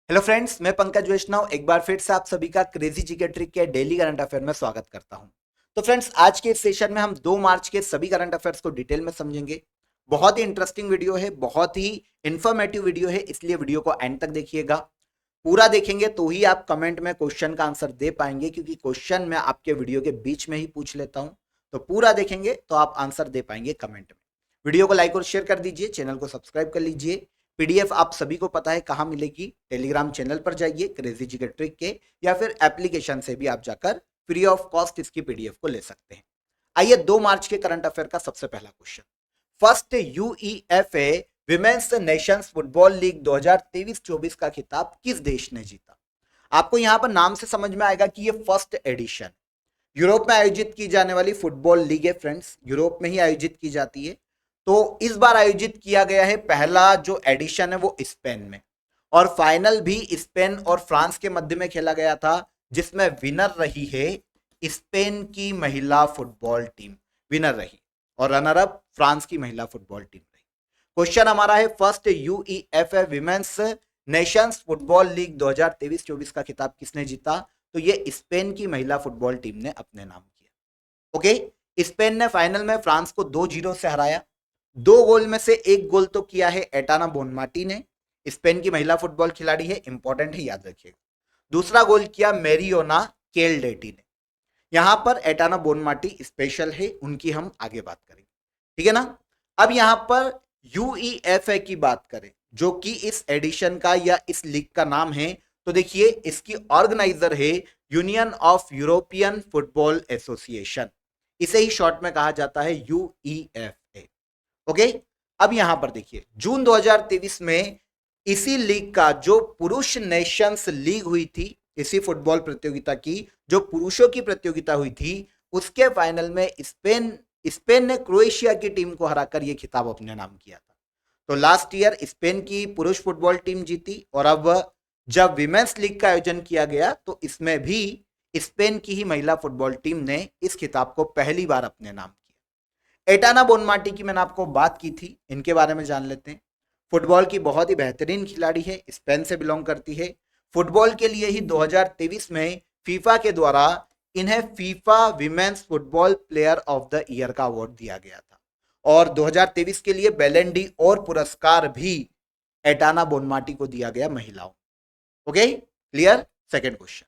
Hello friends, मैं पंकज वैष्णव एक बार फिर से आप सभी का क्रेजी जीके ट्रिक के डेली करंट अफेयर में स्वागत करता हूं। तो फ्रेंड्स, आज के इस सेशन में हम 2 मार्च के सभी करंट अफेयर्स को डिटेल में समझेंगे। बहुत ही इंटरेस्टिंग वीडियो है, बहुत ही इंफॉर्मेटिव वीडियो है, इसलिए वीडियो को एंड तक देखिएगा। पूरा देखेंगे तो ही आप कमेंट में क्वेश्चन का आंसर दे पाएंगे, क्योंकि क्वेश्चन मैं आपके वीडियो के बीच में ही पूछ लेता हूं। तो पूरा देखेंगे तो आप आंसर दे पाएंगे कमेंट में। वीडियो को लाइक और शेयर कर दीजिए, चैनल को सब्सक्राइब कर लीजिए। पीडीएफ आप सभी को पता है कहां मिलेगी, टेलीग्राम चैनल पर जाइए क्रेजी जीके ट्रिक के, या फिर एप्लीकेशन से भी आप जाकर फ्री ऑफ कॉस्ट इसकी पीडीएफ को ले सकते हैं। आइए 2 मार्च के करंट अफेयर का सबसे पहला question. First UEFA women's Nations football league 2023-24 का खिताब किस देश ने जीता? आपको यहां पर नाम से समझ में आएगा कि ये फर्स्ट एडिशन यूरोप में आयोजित की जाने वाली फुटबॉल लीग है। फ्रेंड्स, यूरोप में ही आयोजित की जाती है। तो इस बार आयोजित किया गया है, पहला जो एडिशन है वो स्पेन में, और फाइनल भी स्पेन और फ्रांस के मध्य में खेला गया था, जिसमें विनर रही है स्पेन की महिला फुटबॉल टीम, विनर रही, और रनर अप फ्रांस की महिला फुटबॉल टीम रही। क्वेश्चन हमारा है, first UEFA women's Nations football league 2023-24 का खिताब किसने जीता? तो ये स्पेन की महिला फुटबॉल टीम ने अपने नाम किया। ओके, स्पेन ने फाइनल में फ्रांस को 2-0 से हराया। 2 गोल में से 1 गोल तो किया है एटाना बोनमाटी ने, स्पेन की महिला फुटबॉल खिलाड़ी है, इंपॉर्टेंट है, याद रखिएगा। दूसरा गोल किया मेरियोना केलडेटी ने। यहां पर एटाना बोनमाटी स्पेशल है, उनकी हम आगे बात करेंगे, ठीक है ना। अब यहां पर यूईएफए की बात करें, जो कि इस एडिशन का या इस लीग का नाम है, तो देखिए इसकी ऑर्गेनाइजर है union of European football association, इसे ही शॉर्ट में कहा जाता है यूईएफए। ओके, अब यहां पर देखिए जून 2023 में इसी लीग का जो पुरुष नेशंस लीग हुई थी, इसी फुटबॉल प्रतियोगिता की जो पुरुषों की प्रतियोगिता हुई थी, उसके फाइनल में स्पेन ने क्रोएशिया की टीम को हराकर यह खिताब अपने नाम किया था। तो लास्ट ईयर स्पेन की पुरुष फुटबॉल टीम जीती, और अब जब विमेंस लीग का आयोजन किया गया तो इसमें भी स्पेन की ही महिला फुटबॉल टीम ने इस खिताब को पहली बार अपने नाम किया। एटाना बोनमाटी की मैंने आपको बात की थी, इनके बारे में जान लेते हैं। फुटबॉल की बहुत ही बेहतरीन खिलाड़ी है, स्पेन से बिलोंग करती है। फुटबॉल के लिए ही 2023 में फीफा के द्वारा इन्हें FIFA women's football player of the year का अवार्ड दिया गया था, और 2023 के लिए बैलन डी और पुरस्कार भी एटाना बोनमाटी को दिया गया महिलाओं। Okay, clear. सेकंड क्वेश्चन,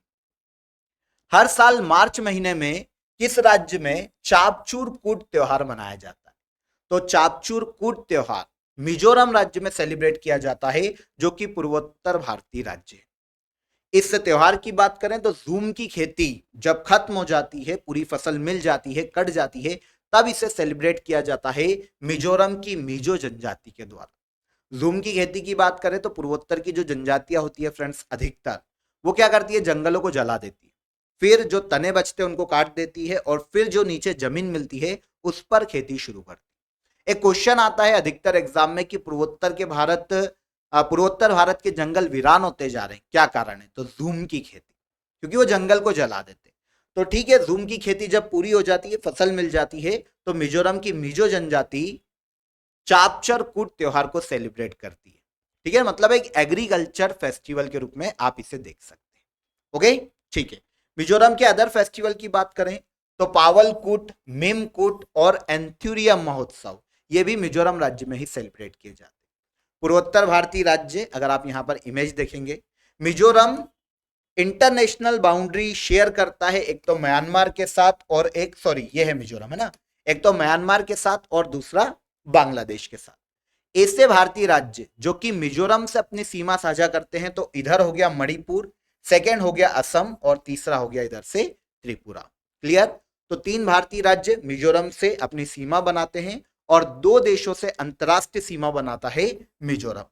हर साल मार्च महीने में किस राज्य में चापचूर कूट त्योहार मनाया जाता है? तो चापचूर कूट त्योहार मिजोरम राज्य में सेलिब्रेट किया जाता है, जो कि पूर्वोत्तर भारतीय राज्य है। इस त्योहार की बात करें तो जूम की खेती जब खत्म हो जाती है, पूरी फसल मिल जाती है, कट जाती है, तब इसे सेलिब्रेट किया जाता है मिजोरम की मिजो जनजाति के द्वारा। जूम की खेती की बात करें तो पूर्वोत्तर की जो जनजातियां होती है फ्रेंड्स, अधिकतर वो क्या करती है, जंगलों को जला देती है, फिर जो तने बचते हैं उनको काट देती है, और फिर जो नीचे जमीन मिलती है उस पर खेती शुरू करती है। एक क्वेश्चन आता है अधिकतर एग्जाम में कि पूर्वोत्तर भारत के जंगल वीरान होते जा रहे हैं, क्या कारण है? तो जूम की खेती, क्योंकि वो जंगल को जला देते। तो ठीक है, जूम की खेती जब पूरी हो जाती है, फसल मिल जाती है, तो मिजोरम की मिजो जनजाति चापचर कूट त्योहार को सेलिब्रेट करती है। ठीक है, मतलब एक एग्रीकल्चर फेस्टिवल के रूप में आप इसे देख सकते हैं। ओके, ठीक है। मिजोरम के अदर फेस्टिवल की बात करें तो पावल कूट, मिम कूट और एंथुरियम महोत्सव, ये भी मिजोरम राज्य में ही सेलिब्रेट किए जाते हैं। पूर्वोत्तर भारतीय राज्य, अगर आप यहां पर इमेज देखेंगे, मिजोरम इंटरनेशनल बाउंड्री शेयर करता है, एक तो म्यांमार के साथ, और एक ये है मिजोरम, है ना, एक तो म्यांमार के साथ और दूसरा बांग्लादेश के साथ। ऐसे भारतीय राज्य जो कि मिजोरम से अपनी सीमा साझा करते हैं, तो इधर हो गया मणिपुर, सेकेंड हो गया असम, और तीसरा हो गया इधर से त्रिपुरा। क्लियर। तो 3 भारतीय राज्य मिजोरम से अपनी सीमा बनाते हैं, और 2 देशों से अंतरराष्ट्रीय सीमा बनाता है मिजोरम।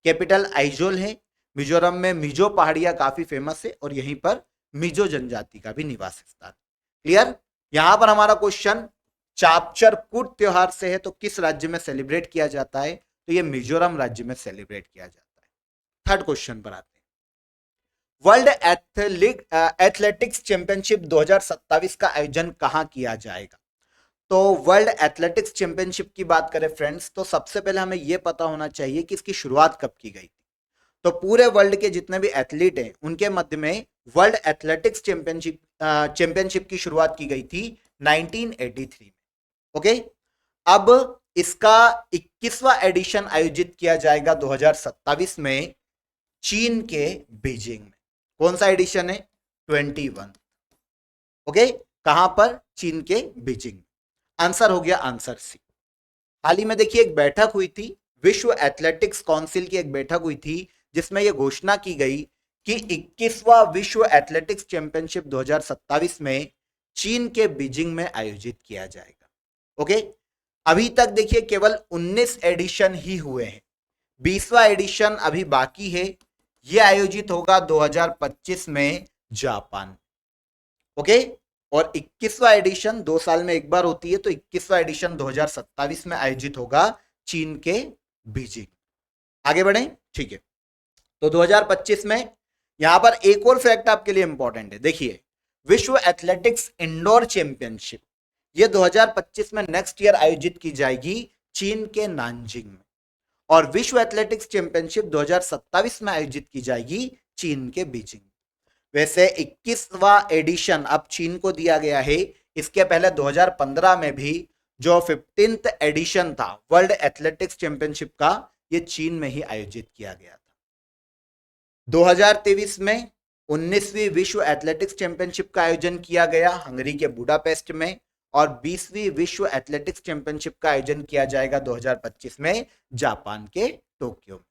कैपिटल आइजोल है। मिजोरम में मिजो पहाड़ियां काफी फेमस है, और यहीं पर मिजो जनजाति का भी निवास स्थान। क्लियर। यहां पर हमारा क्वेश्चन चापचर कूट त्योहार से है, तो किस राज्य में सेलिब्रेट किया जाता है? तो ये मिजोरम राज्य में सेलिब्रेट किया जाता है। थर्ड क्वेश्चन पर आते हैं, वर्ल्ड एथलेटिक्स चैंपियनशिप 2027 का आयोजन कहां किया जाएगा? तो वर्ल्ड एथलेटिक्स चैंपियनशिप की बात करें फ्रेंड्स, तो सबसे पहले हमें यह पता होना चाहिए कि इसकी शुरुआत कब की गई थी। तो पूरे वर्ल्ड के जितने भी एथलीट हैं उनके मध्य में वर्ल्ड एथलेटिक्स चैंपियनशिप की शुरुआत की गई थी 1983 में। ओके, अब इसका 21वां एडिशन आयोजित किया जाएगा 2027 में चीन के बीजिंग में। कौन सा एडिशन है? 21। ओके, कहां पर? चीन के बीजिंग। आंसर हो गया आंसर सी। हाल ही में देखिए एक बैठक हुई थी, विश्व एथलेटिक्स काउंसिल की एक बैठक हुई थी जिसमें यह घोषणा की गई कि 21वां विश्व एथलेटिक्स चैंपियनशिप 2027 में चीन के बीजिंग में आयोजित किया जाएगा। ओके, अभी तक देखिए केवल 19 एडिशन ही हुए हैं, 20वां एडिशन अभी बाकी है। यह आयोजित होगा 2025 में जापान। ओके, और 21वां एडिशन 2 साल में एक बार होती है, तो 21वां एडिशन 2027 में आयोजित होगा चीन के बीजिंग। आगे बढ़े, ठीक है। तो 2025 में यहां पर एक और फैक्ट आपके लिए इंपॉर्टेंट है, देखिए विश्व एथलेटिक्स इंडोर चैंपियनशिप ये 2025 में नेक्स्ट ईयर आयोजित की जाएगी चीन के नानजिंग में, और विश्व एथलेटिक्स चैंपियनशिप 2027 में आयोजित की जाएगी चीन के बीजिंग। वैसे 21वां एडिशन अब चीन को दिया गया है। इसके पहले 2015 में भी जो 15th एडिशन था वर्ल्ड एथलेटिक्स चैंपियनशिप का, यह चीन में ही आयोजित किया गया था। 2023 में 19वीं विश्व एथलेटिक्स चैंपियनशिप का आयोजन किया गया हंगरी के बुडापेस्ट में, और 20वीं विश्व एथलेटिक्स चैंपियनशिप का आयोजन किया जाएगा 2025 में जापान के टोक्यो में,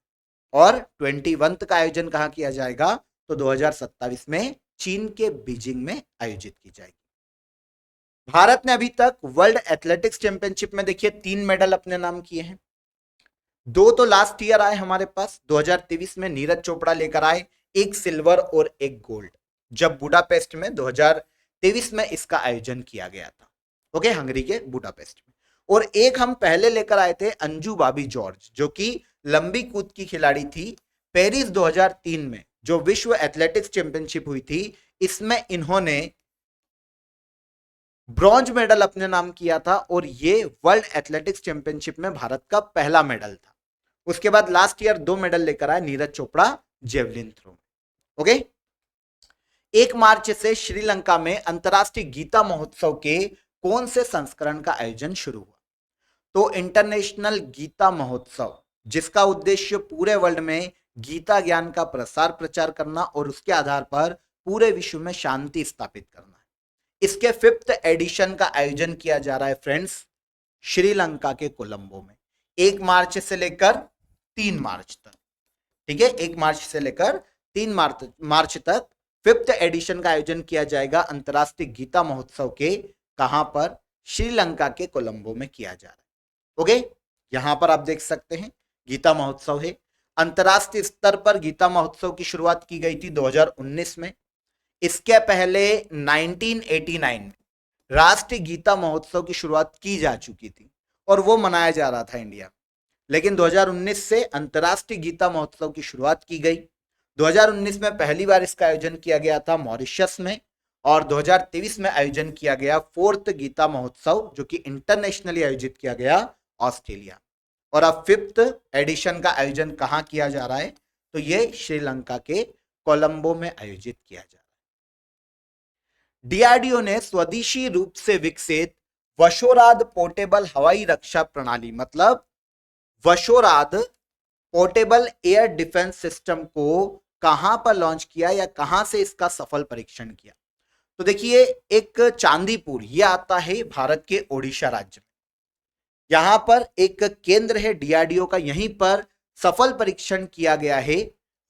और 21th का आयोजन कहां किया जाएगा? तो 2027 में चीन के बीजिंग में आयोजित की जाएगी। भारत ने अभी तक वर्ल्ड एथलेटिक्स चैंपियनशिप में देखिए 3 मेडल अपने नाम किए हैं। 2 तो लास्ट ईयर आए हमारे पास, 2023 में नीरज चोपड़ा लेकर आए, 1 सिल्वर और 1 गोल्ड, जब बुडापेस्ट में 2023 में इसका आयोजन किया गया था। ओके, हंगरी के बुडापेस्ट में। और 1 हम पहले लेकर आए थे अंजू बाबी जॉर्ज, जो कि लंबी कूद की खिलाड़ी थी। पेरिस 2003 में जो विश्व एथलेटिक्स चैंपियनशिप हुई थी, इसमें इन्होंने ब्रॉन्ज मेडल अपने नाम किया था, और ये वर्ल्ड एथलेटिक्स चैंपियनशिप में भारत का पहला मेडल था। उसके बाद लास्ट ईयर 2 मेडल लेकर आए नीरज चोपड़ा जेवलिन थ्रो में। ओके, 1 मार्च से श्रीलंका में अंतरराष्ट्रीय गीता महोत्सव के कौन से संस्करण का आयोजन शुरू हुआ? तो इंटरनेशनल गीता महोत्सव, जिसका उद्देश्य पूरे वर्ल्ड में गीता ज्ञान का प्रसार प्रचार करना और उसके आधार पर पूरे विश्व में शांति स्थापित करना है। इसके 5th एडिशन का आयोजन किया जा रहा है फ्रेंड्स श्रीलंका के कोलंबो में, 1 मार्च से लेकर 3 मार्च तक। ठीक है, 1 मार्च से लेकर 3 मार्च तक 5th एडिशन का आयोजन किया जाएगा अंतरराष्ट्रीय गीता महोत्सव के। कहां पर? श्रीलंका के कोलंबो में किया जा रहा है। ओके, यहां पर आप देख सकते हैं गीता महोत्सव है। अंतरराष्ट्रीय स्तर पर गीता महोत्सव की शुरुआत की गई थी 2019 में। इसके पहले 1989 में राष्ट्रीय गीता महोत्सव की शुरुआत की जा चुकी थी और वो मनाया जा रहा था इंडिया, लेकिन 2019 से अंतरराष्ट्रीय गीता महोत्सव की शुरुआत की गई। 2019 में पहली बार इसका आयोजन किया गया था मॉरिशस में, और 2023 में आयोजन किया गया 4th गीता महोत्सव, जो कि इंटरनेशनली आयोजित किया गया ऑस्ट्रेलिया। और अब 5th एडिशन का आयोजन कहां किया जा रहा है? तो ये श्रीलंका के कोलंबो में आयोजित किया जा रहा है। डीआरडीओ ने स्वदेशी रूप से विकसित वशोराद पोर्टेबल हवाई रक्षा प्रणाली, मतलब वशोराद पोर्टेबल एयर डिफेंस सिस्टम को कहां पर लॉन्च किया या कहां से इसका सफल परीक्षण किया? तो देखिए एक चांदीपुर, यह आता है भारत के ओडिशा राज्य में। यहां पर एक केंद्र है डीआरडीओ का, यहीं पर सफल परीक्षण किया गया है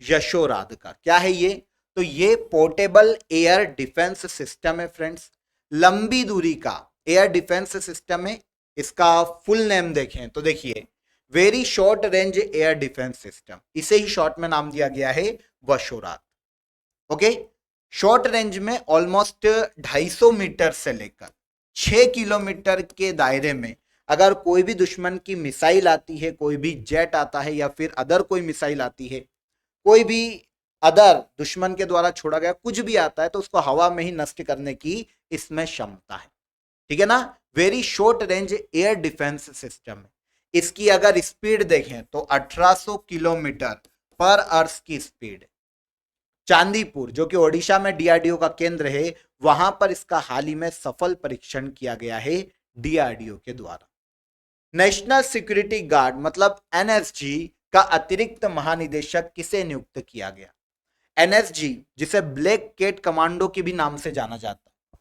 यशोराद का। क्या है ये? तो ये पोर्टेबल एयर डिफेंस सिस्टम है फ्रेंड्स, लंबी दूरी का एयर डिफेंस सिस्टम है। इसका फुल नेम देखें तो देखिए very short range air defence system, इसे ही शॉर्ट में नाम दिया गया है वशोराद। ओके, शॉर्ट रेंज में ऑलमोस्ट 250 मीटर से लेकर 6 किलोमीटर के दायरे में अगर कोई भी दुश्मन की मिसाइल आती है, कोई भी जेट आता है या फिर अदर कोई मिसाइल आती है, कोई भी अदर दुश्मन के द्वारा छोड़ा गया कुछ भी आता है, तो उसको हवा में ही नष्ट करने की इसमें क्षमता है। ठीक है ना, very short range air defence system है। इसकी अगर स्पीड देखें तो 1800 किलोमीटर पर अर्थ की स्पीड। चांदीपुर जो कि ओडिशा में डीआरडीओ का केंद्र है, वहां पर इसका हाल ही में सफल परीक्षण किया गया है डीआरडीओ के द्वारा। नेशनल सिक्योरिटी गार्ड मतलब एनएसजी का अतिरिक्त महानिदेशक किसे नियुक्त किया गया? एनएसजी जिसे ब्लैक कैट कमांडो के भी नाम से जाना जाता है।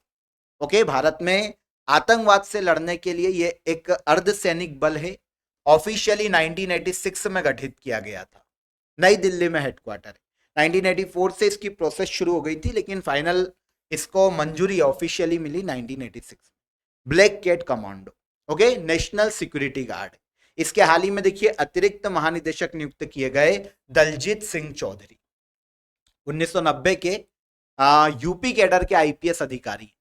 ओके, भारत में आतंकवाद से लड़ने के लिए यह एक अर्धसैनिक बल है। ऑफिशियली 1986 में गठित किया गया था, नई दिल्ली में हेडक्वार्टर है। 1984 से इसकी प्रोसेस शुरू हो गई थी, लेकिन फाइनल इसको मंजूरी ऑफिशियली मिली 1986। Black cat commando, okay, national security guard. इसके हाल ही में देखिए अतिरिक्त महानिदेशक नियुक्त किए गए दलजीत सिंह चौधरी, 1990 के यूपी कैडर के आईपीएस अधिकारी।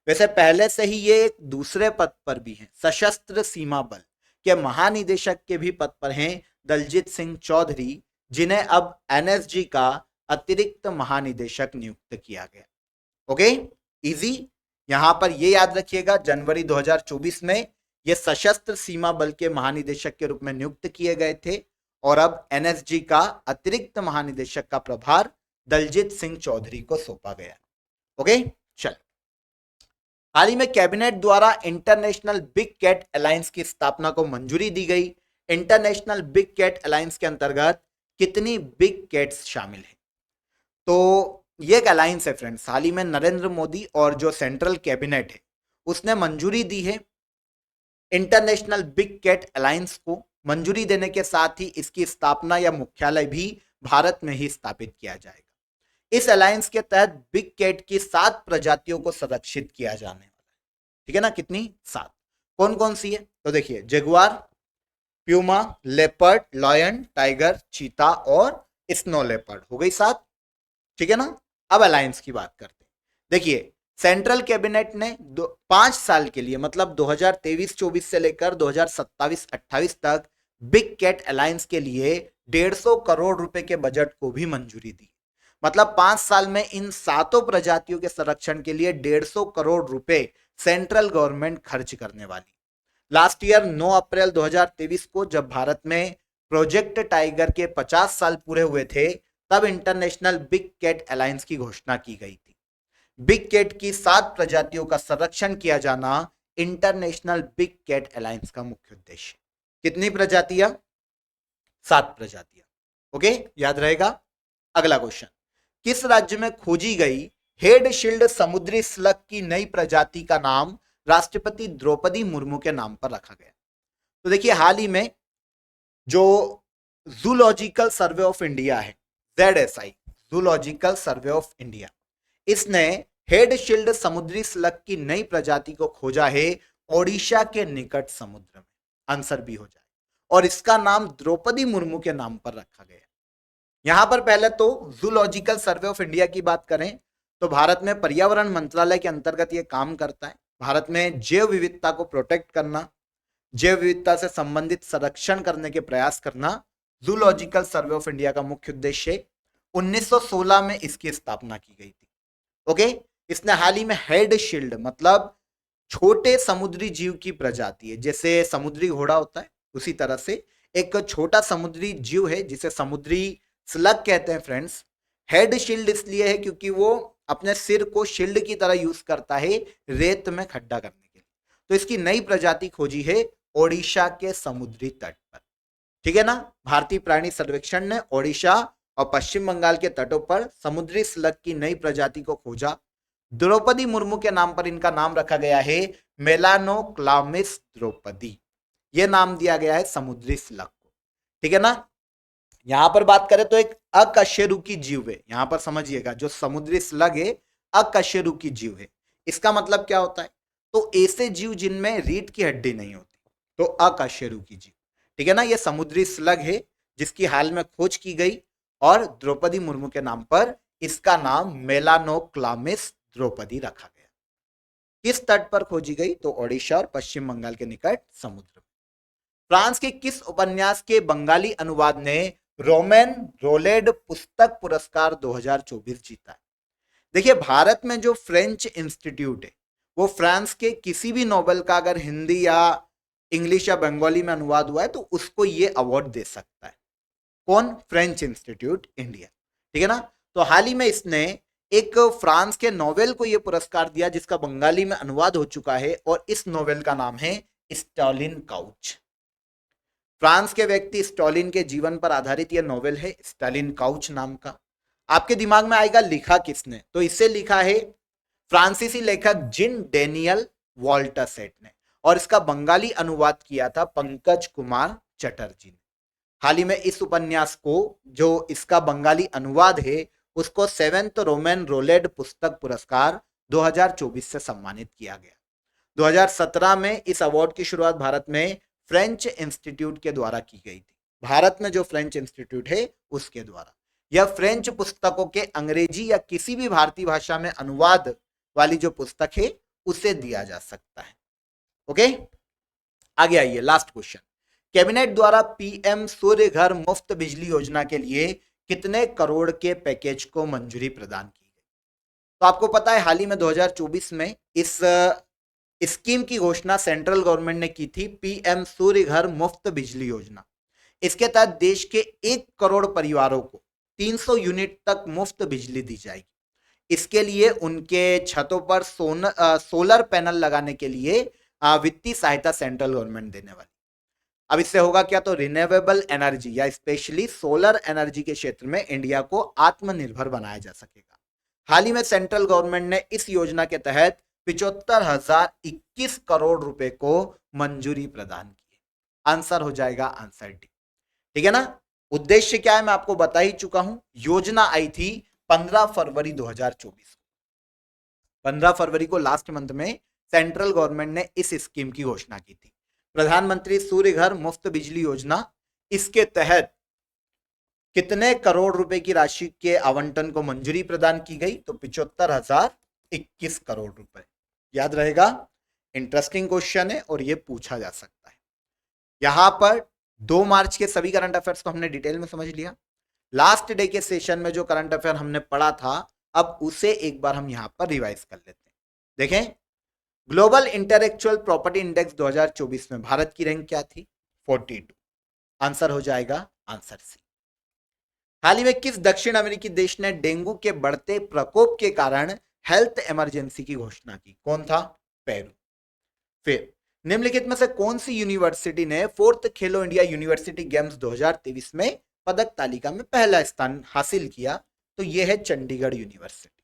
वैसे पहले से ही ये एक दूसरे पद पर भी हैं, सशस्त्र सीमा बल के महानिदेशक के भी पद पर हैं दलजीत सिंह चौधरी, जिन्हें अब एनएसजी का अतिरिक्त महानिदेशक नियुक्त किया गया। Okay, easy. यहां पर ये याद रखिएगा, जनवरी 2024 में ये सशस्त्र सीमा बल के महानिदेशक के रूप में नियुक्त किए गए थे और अब एनएसजी का अतिरिक्त महानिदेशक का प्रभार दलजीत सिंह चौधरी को सौंपा गया। ओके, चल। हाल ही में कैबिनेट द्वारा इंटरनेशनल बिग कैट अलायंस की स्थापना को मंजूरी दी गई। इंटरनेशनल बिग कैट अलायंस के अंतर्गत कितनी बिग कैट्स शामिल हैं? तो ये एक अलायंस है फ्रेंड्स। हाल ही में नरेंद्र मोदी और जो सेंट्रल कैबिनेट है उसने मंजूरी दी है इंटरनेशनल बिग कैट अलायंस को। मंजूरी देने के साथ ही इसकी स्थापना या मुख्यालय भी भारत में ही स्थापित किया जाएगा। इस अलायंस के तहत बिग कैट की 7 प्रजातियों को संरक्षित किया जाने वाला है। ठीक है ना, कितनी? 7। कौन कौन सी है? तो देखिए, jaguar, puma, leopard, lion, tiger, चीता और स्नो लेपर्ड, हो गई 7। ठीक है ना। अब अलायंस की बात करते हैं। देखिए, सेंट्रल कैबिनेट ने 5 साल के लिए मतलब 2023-24 से लेकर 2027-28 तक बिग कैट अलायंस के लिए 150 करोड़ रुपए के बजट को भी मंजूरी दी। मतलब 5 साल में इन 7 प्रजातियों के संरक्षण के लिए 150 करोड़ रुपए सेंट्रल गवर्नमेंट खर्च करने वाली। लास्ट ईयर 9 अप्रैल 2023 को जब भारत में प्रोजेक्ट टाइगर के 50 साल पूरे हुए थे, तब इंटरनेशनल बिग कैट अलायंस की घोषणा की गई थी। बिग कैट की 7 प्रजातियों का संरक्षण किया जाना इंटरनेशनल बिग कैट अलायंस का मुख्य उद्देश्य। कितनी प्रजातियां? 7 प्रजातियां। ओके, याद रहेगा। अगला क्वेश्चन, किस राज्य में खोजी गई हेड शील्ड समुद्री स्लग की नई प्रजाति का नाम राष्ट्रपति द्रौपदी मुर्मू के नाम पर रखा गया? तो देखिए, हाल ही में जो जूलॉजिकल सर्वे ऑफ इंडिया है, ZSI, zoological survey of India, इसने हेड शील्ड समुद्री स्लग की नई प्रजाति को खोजा है ओडिशा के निकट समुद्र में। आंसर बी हो जाए। और इसका नाम द्रौपदी मुर्मू के नाम पर रखा गया। यहां पर पहले तो जूलॉजिकल सर्वे ऑफ इंडिया की बात करें तो भारत में पर्यावरण मंत्रालय के अंतर्गत यह काम करता है। भारत में जैव विविधता को प्रोटेक्ट करना, जैव विविधता से संबंधित संरक्षण करने के प्रयास करना जूलॉजिकल सर्वे ऑफ इंडिया का मुख्य उद्देश्य है। 1916 में इसकी स्थापना की गई थी। ओके, इसने हाल ही में हेड शील्ड मतलब छोटे समुद्री जीव की प्रजाति है, जैसे समुद्री घोड़ा होता है उसी तरह से एक छोटा समुद्री जीव है जिसे समुद्री स्लग कहते हैं फ्रेंड्स। हेड शील्ड इसलिए है क्योंकि वो अपने सिर को शील्ड की तरह यूज करता है रेत में खड्डा करने के लिए। तो इसकी नई प्रजाति खोजी है ओडिशा के समुद्री तट पर। ठीक है ना। भारतीय प्राणी सर्वेक्षण ने ओडिशा और पश्चिम बंगाल के तटों पर समुद्री स्लग की नई प्रजाति को खोजा। द्रौपदी मुर्मू के नाम पर इनका नाम रखा गया है मेलानोक्लामिस द्रौपदी। यह नाम दिया गया है समुद्री स्लग को। ठीक है ना। यहां पर बात करें तो एक अकशेरुकी जीव है। यहां पर समझिएगा, जो समुद्री स्लग है अकशेरुकी जीव है। इसका मतलब क्या होता है? तो ऐसे जीव जिनमें रीढ़ की हड्डी नहीं होती, तो अकशेरुकी जीव। ठीक है ना। यह समुद्री स्लग है जिसकी हाल में खोज की गई और द्रौपदी मुर्मू के नाम पर इसका नाम मेलानोक्लामिस द्रौपदी रखा गया। किस तट पर खोजी गई? तो ओडिशा और पश्चिम बंगाल के निकट समुद्र में। फ्रांस के किस उपन्यास के बंगाली अनुवाद ने रोमेन रोलेड पुस्तक पुरस्कार 2024 जीता है? देखिए, भारत में जो फ्रेंच इंस्टीट्यूट है वो फ्रांस के किसी भी नोवेल का अगर हिंदी या इंग्लिश या बंगाली में अनुवाद हुआ है तो उसको ये अवार्ड दे सकता है। कौन? फ्रेंच इंस्टीट्यूट इंडिया, ठीक है ना। तो हाल ही में इसने एक फ्रांस के नोवेल को यह पुरस्कार दिया जिसका बंगाली में अनुवाद हो चुका है, और इस नोवेल का नाम है स्टालिन काउच। फ्रांस के व्यक्ति स्टालिन के जीवन पर आधारित यह नोवेल है, स्टालिन काउच नाम का। आपके दिमाग में आएगा लिखा किसने, तो इसे लिखा है फ्रांसीसी लेखक जिन डेनियल वॉल्टरसेट ने, और इसका बंगाली अनुवाद किया था पंकज कुमार चटर्जी ने। हाल ही में इस उपन्यास को, जो इसका बंगाली अनुवाद है, उसको 7th रोमन रोलेड पुस्तक पुरस्कार 2024 से सम्मानित किया गया। 2017 में इस अवार्ड की शुरुआत भारत में फ्रेंच इंस्टीट्यूट के द्वारा की गई थी। भारत में जो फ्रेंच इंस्टीट्यूट है उसके द्वारा यह फ्रेंच पुस्तकों के अंग्रेजी या किसी भी भारतीय भाषा में अनुवाद वाली जो पुस्तक है उसे दिया जा सकता है। ओके, आगे आइए, लास्ट क्वेश्चन। कैबिनेट द्वारा पीएम सूर्य घर मुफ्त बिजली योजना के लिए कितने करोड़ के पैकेज को मंजूरी प्रदान की गई? तो आपको पता है हाल ही में 2024 में इस स्कीम की घोषणा सेंट्रल गवर्नमेंट ने की थी, पीएम सूर्य घर मुफ्त बिजली योजना। इसके तहत देश के 1 करोड़ परिवारों को 300 यूनिट तक मुफ्त बिजली दी जाएगी। इसके लिए उनके छतों पर सोलर पैनल लगाने के लिए वित्तीय सहायता सेंट्रल गवर्नमेंट देने वाली। अब इससे होगा क्या? तो रिन्यूएबल एनर्जी या स्पेशली सोलर एनर्जी के क्षेत्र में इंडिया को आत्मनिर्भर बनाया जा सकेगा। हाल ही में सेंट्रल गवर्नमेंट ने इस योजना के तहत 75,021 करोड़ रुपए को मंजूरी प्रदान की। आंसर हो जाएगा आंसर डी, ठीक है ना। उद्देश्य क्या है मैं आपको बता ही चुका हूं। योजना आई थी 15 फरवरी 2024 को। 15 फरवरी को लास्ट मंथ में सेंट्रल गवर्नमेंट ने इस स्कीम की घोषणा की थी, प्रधानमंत्री सूर्य घर मुफ्त बिजली योजना। इसके तहत कितने करोड़ रुपए की राशि के आवंटन को मंजूरी प्रदान की गई? तो 75,021 करोड़ रुपए। याद रहेगा, इंटरेस्टिंग क्वेश्चन है और यह पूछा जा सकता है। यहां पर 2 मार्च के सभी करंट अफेयर्स को हमने डिटेल में समझ लिया। लास्ट डे के सेशन में जो करंट अफेयर हमने पढ़ा था, अब उसे एक बार हम यहां पर रिवाइज कर लेते हैं। देखें, ग्लोबल इंटेलेक्चुअल प्रॉपर्टी इंडेक्स 2024 में भारत की रैंक क्या थी? 42। आंसर हो जाएगा आंसर सी। हाल ही में किस दक्षिण अमेरिकी देश ने डेंगू के बढ़ते प्रकोप के कारण हेल्थ इमरजेंसी की घोषणा की? कौन था? पेरू। फिर निम्नलिखित में से कौन सी यूनिवर्सिटी ने 4th खेलो इंडिया यूनिवर्सिटी गेम्स 2023 में पदक तालिका में पहला स्थान हासिल किया? तो यह है चंडीगढ़ यूनिवर्सिटी।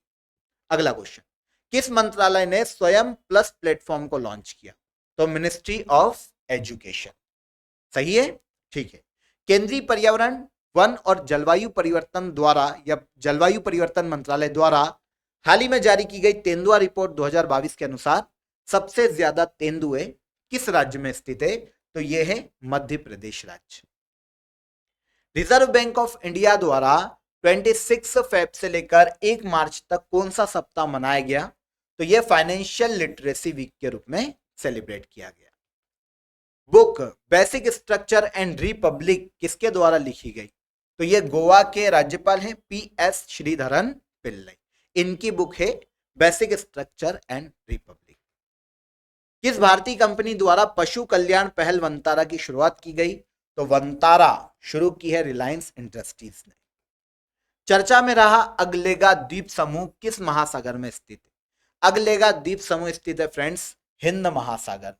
अगला क्वेश्चन, किस मंत्रालय ने स्वयं प्लस प्लेटफॉर्म को लॉन्च किया? तो मिनिस्ट्री ऑफ एजुकेशन। सही है, ठीक है। केंद्रीय पर्यावरण, वन और जलवायु परिवर्तन द्वारा या जलवायु परिवर्तन मंत्रालय द्वारा हाल ही में जारी की गई तेंदुआ रिपोर्ट 2022 के अनुसार सबसे ज्यादा तेंदुए किस राज्य में स्थित है? तो यह है मध्य प्रदेश राज्य। रिजर्व बैंक ऑफ इंडिया द्वारा 26 फेब से लेकर 1 मार्च तक कौन सा सप्ताह मनाया गया? तो यह फाइनेंशियल लिटरेसी वीक के रूप में सेलिब्रेट किया गया। Book basic structure and Republic किसके द्वारा लिखी गई? तो यह गोवा के राज्यपाल हैं PS श्रीधरन पिल्लई। इनकी बुक है बेसिक स्ट्रक्चर एंड रिपब्लिक। किस भारतीय कंपनी द्वारा पशु कल्याण पहल वंतारा की शुरुआत की गई? तो वंतारा शुरू की है रिलायंस इंडस्ट्रीज ने। चर्चा में रहा अगलेगा द्वीप समूह किस महासागर में स्थित है? अगलेगा द्वीप समूह स्थित है फ्रेंड्स हिंद महासागर।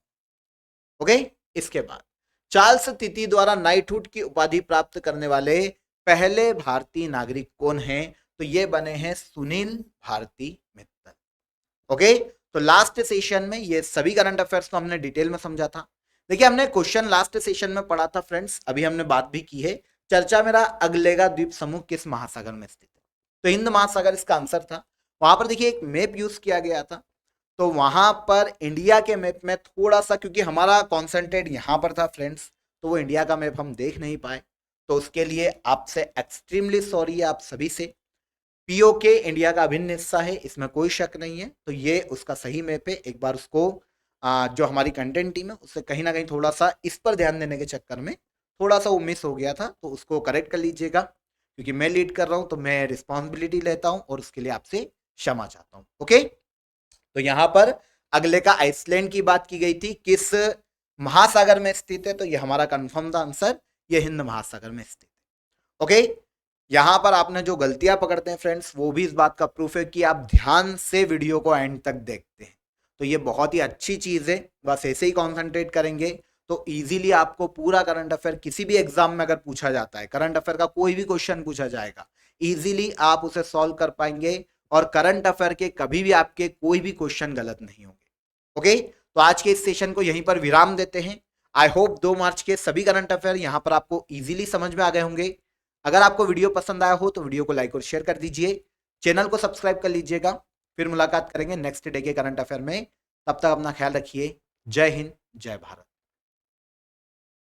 ओके, इसके बाद चार्ल्स तिती द्वारा नाइटहुड की उपाधि प्राप्त करने वाले पहले भारतीय नागरिक कौन हैं? तो ये बने हैं सुनील भारती मित्तल। ओके, तो लास्ट सेशन में ये सभी करंट अफेयर्स को हमने डिटेल में समझा था। देखिए, हमने क्वेश्चन लास्ट सेशन में पढ़ा था फ्रेंड्स, अभी हमने बात भी की है। चर्चा में रहा अगलेगा द्वीप समूह किस महासागर में स्थित है? तो हिंद महासागर इसका आंसर था। वहां पर देखिए एक मैप यूज किया गया था, तो वहां पर इंडिया के मैप में थोड़ा सा, क्योंकि हमारा कॉन्सेंट्रेट यहां पर था फ्रेंड्स, तो वो इंडिया का मैप हम देख नहीं पाए, तो उसके लिए आपसे एक्सट्रीमली सॉरी है आप सभी से। पीओके इंडिया का अभिन्न हिस्सा है, इसमें कोई शक नहीं है, तो ये उसका सही मैप है। एक बार उसको जो हमारी कंटेंट टीम है उससे कहीं ना कहीं थोड़ा सा इस पर ध्यान देने के चक्कर में थोड़ा सा वो मिस हो गया था, तो उसको करेक्ट कर लीजिएगा। क्योंकि मैं लीड कर रहा हूं तो मैं रिस्पॉन्सिबिलिटी लेता हूं और उसके लिए आपसे क्षमा चाहता हूं। ओके, तो यहां पर अगले का आइसलैंड की बात की गई थी, किस महासागर में स्थित है? तो ये हमारा कंफर्म था आंसर, ये हिंद महासागर में स्थित है। ओके, यहां पर आपने जो गलतियां पकड़ते हैं फ्रेंड्स, वो भी इस बात का प्रूफ है कि आप ध्यान से वीडियो को एंड तक देखते हैं। तो ये बहुत ही अच्छी चीज है, बस ऐसे ही कॉन्सेंट्रेट करेंगे तो इजीली आपको पूरा करंट अफेयर किसी भी एग्जाम में अगर पूछा जाता है, करंट अफेयर का कोई भी क्वेश्चन पूछा जाएगा, इजीली आप उसे सॉल्व कर पाएंगे और करंट अफेयर के कभी भी आपके कोई भी क्वेश्चन गलत नहीं होंगे। ओके, तो आज के इस सेशन को यहीं पर विराम देते हैं। आई होप 2 मार्च के सभी करंट अफेयर यहां पर आपको इजीली समझ में आ गए होंगे। अगर आपको वीडियो पसंद आया हो तो वीडियो को लाइक और शेयर कर दीजिए, चैनल को सब्सक्राइब कर लीजिएगा। फिर मुलाकात करेंगे नेक्स्ट डे के करंट अफेयर में। तब तक अपना ख्याल रखिए। जय हिंद, जय भारत।